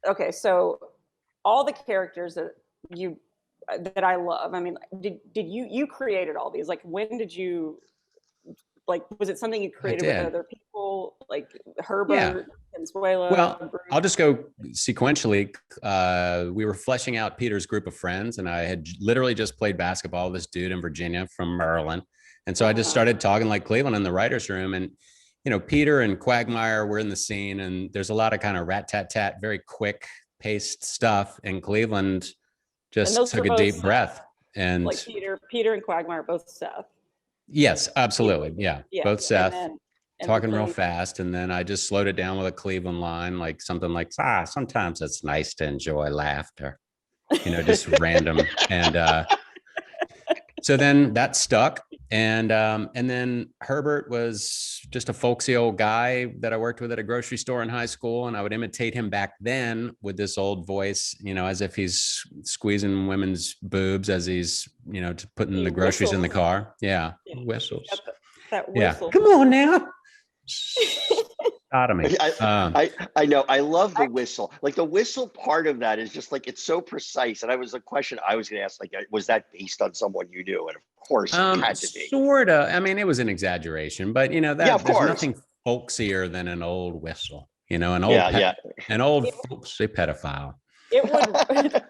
okay, so all the characters you that I love. I mean, did you created all these? Like, when did you like? Was it something you I created with did. other people, like Yeah. Herbert, Consuela, Well, I'll Bruce? just go sequentially. We were fleshing out Peter's group of friends, and I had literally just played basketball with this dude in Virginia from Maryland. And so I just Uh-huh. started talking like Cleveland in the writer's room. And, Peter and Quagmire were in the scene, and there's a lot of kind of rat tat tat, very quick paced stuff. And Cleveland And just those took are a both deep Seth. breath. And Like Peter and Quagmire, both Seth. yes, absolutely. Yeah. Yeah, Both and Seth then talking real then fast. And then I just slowed it down with a Cleveland line, like something like, sometimes it's nice to enjoy laughter, just random. And so then that stuck. And then Herbert was just a folksy old guy that I worked with at a grocery store in high school. And I would imitate him back then with this old voice, as if he's squeezing women's boobs as he's, putting he the groceries in the whistles. car. Yeah. Yeah, he's Whistles. got that Yeah. whistle. Come on now. Sodomy. I, I know. I love the I, whistle. Like the whistle part of that is just like it's so precise. And I was a question I was going to ask, like, was that based on someone you knew? And of course, it had to be. Sort of. I mean, it was an exaggeration, but Yeah, of there's course. nothing folksier than an old whistle. Yeah, yeah. An old it, folksy pedophile. it would.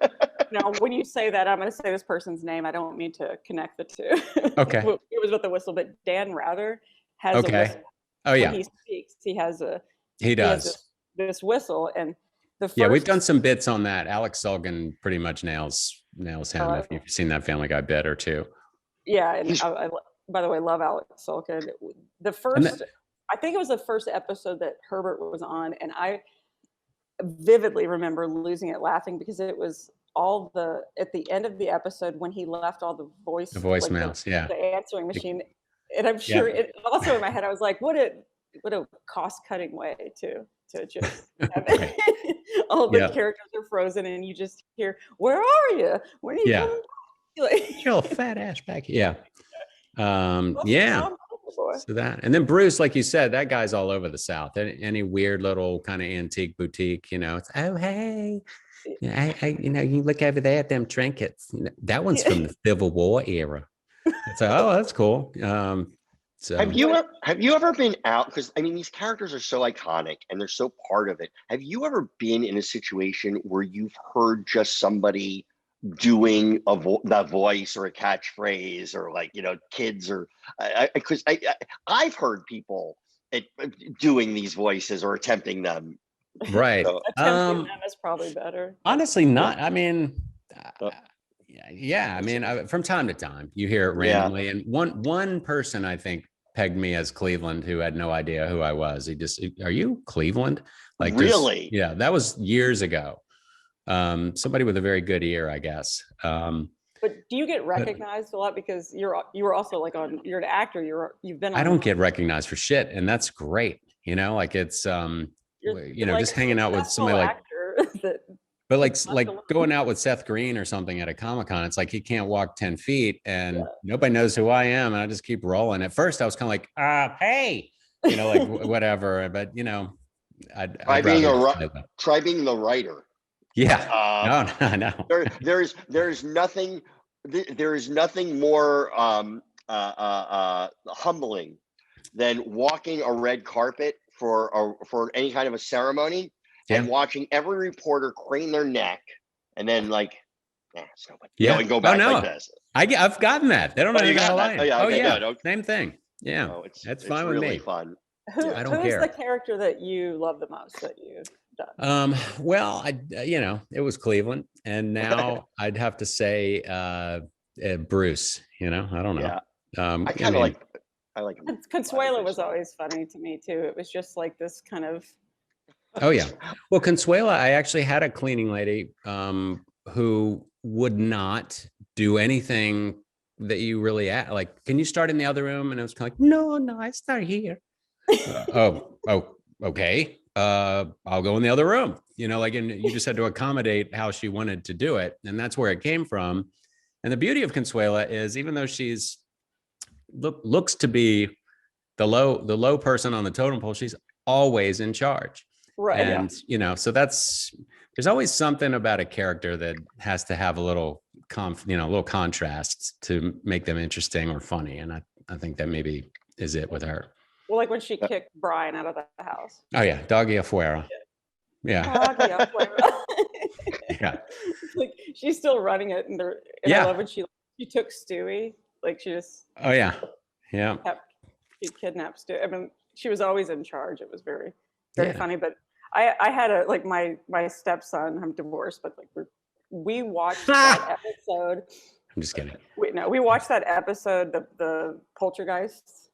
Now, when you say that, I'm going to say this person's name. I don't mean to connect the two. Okay. It was with the whistle, but Dan Rather has a Okay. whistle. Oh When yeah, he speaks, he he has does. this whistle, and the Yeah, we've first. done some bits on that. Alex Sulgan pretty much nails him. If you've seen that Family Guy bit or two. Yeah, and I by the way, love Alex Sulkin. The first, I think it was the first episode that Herbert was on, and I vividly remember losing it laughing because it was at the end of the episode when he left all the The like voicemails, yeah. the answering machine, and I'm Yeah. sure it also in my head I was like, what a cost cutting way to just have Right. all the Yeah. characters are frozen and you just hear, where are you? When are you Yeah. coming back? Like, Get your fat ass back. Yeah. what's Yeah. wrong, boy? So that, and then Bruce, like you said, that guy's all over the South. Any weird little kind of antique boutique, it's, oh, hey, you look over there at them trinkets. That one's from the Civil War era. It's like, oh, that's cool. So Have you ever been out? Because I mean, these characters are so iconic and they're so part of it. Have you ever been in a situation where you've heard just somebody doing that voice or a catchphrase, or like kids, or because I've heard people doing these voices or attempting them. right. So, Attempting them is probably better. Honestly, not. I mean, Uh, yeah. I mean, from time to time, you hear it Yeah. randomly, and one person I think pegged me as Cleveland who had no idea who I was. He just, are you Cleveland? Like, really? Yeah, that was years ago. Somebody with a very good ear, I guess. But do you get recognized a lot because you were also like you're an actor, you've been on. I don't get recognized for shit, and that's great. Like it's you're like just hanging out with somebody like that, but like going out with Seth Green or something at a Comic-Con, it's like he can't walk 10 feet and nobody knows who I am, and I just keep rolling. At first I was kind of like, hey, like whatever, but try being the writer. Yeah. No. There is nothing more humbling than walking a red carpet for any kind of a ceremony and watching every reporter crane their neck and then like, and go back like this. I've gotten that. They don't know. You got that? Okay. Same thing. Yeah. No, that's fine really with me. Fun. I don't care. Who's the character that you love the most that you've done? Well, it was Cleveland, and now I'd have to say Bruce. I don't know. Yeah. I like him. Consuela was always funny to me too. It was just like this kind of. Oh yeah. Well, Consuela, I actually had a cleaning lady who would not do anything that you really like. Can you start in the other room? And I was kind of like, no, I start here. Okay. I'll go in the other room. And you just had to accommodate how she wanted to do it, and that's where it came from. And the beauty of Consuela is, even though she's looks to be the low person on the totem pole, she's always in charge. Right. And so that's, there's always something about a character that has to have a little little contrasts to make them interesting or funny. And I think that maybe is it with her. Well, like when she kicked Brian out of the house. Oh yeah. Doggy afuera. Yeah. Doggy afuera. Yeah. Like she's still running it. And I love when she took Stewie. Like she just. Oh yeah. Yeah. She kidnapped Stewie. I mean, she was always in charge. It was very, very funny. But I had my stepson, I'm divorced, but like we watched that episode. I'm just kidding. We watched that episode, the Poltergeist.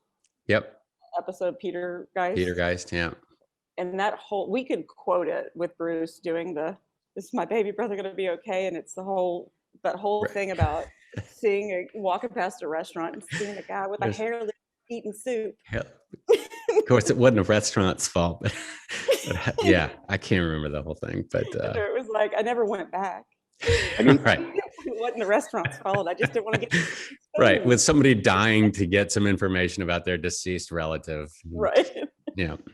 Yep. Episode Petergeist. Petergeist, yeah. And we could quote it with Bruce doing "Is my baby brother going to be okay?" And it's that whole thing about walking past a restaurant and seeing a guy with a hairless eating soup. Yeah. Of course, it wasn't a restaurant's fault, but yeah, I can't remember the whole thing. But it was like I never went back. I mean, right. It wasn't the restaurant's fault. I just didn't want to get right with somebody dying to get some information about their deceased relative. Right. Yeah.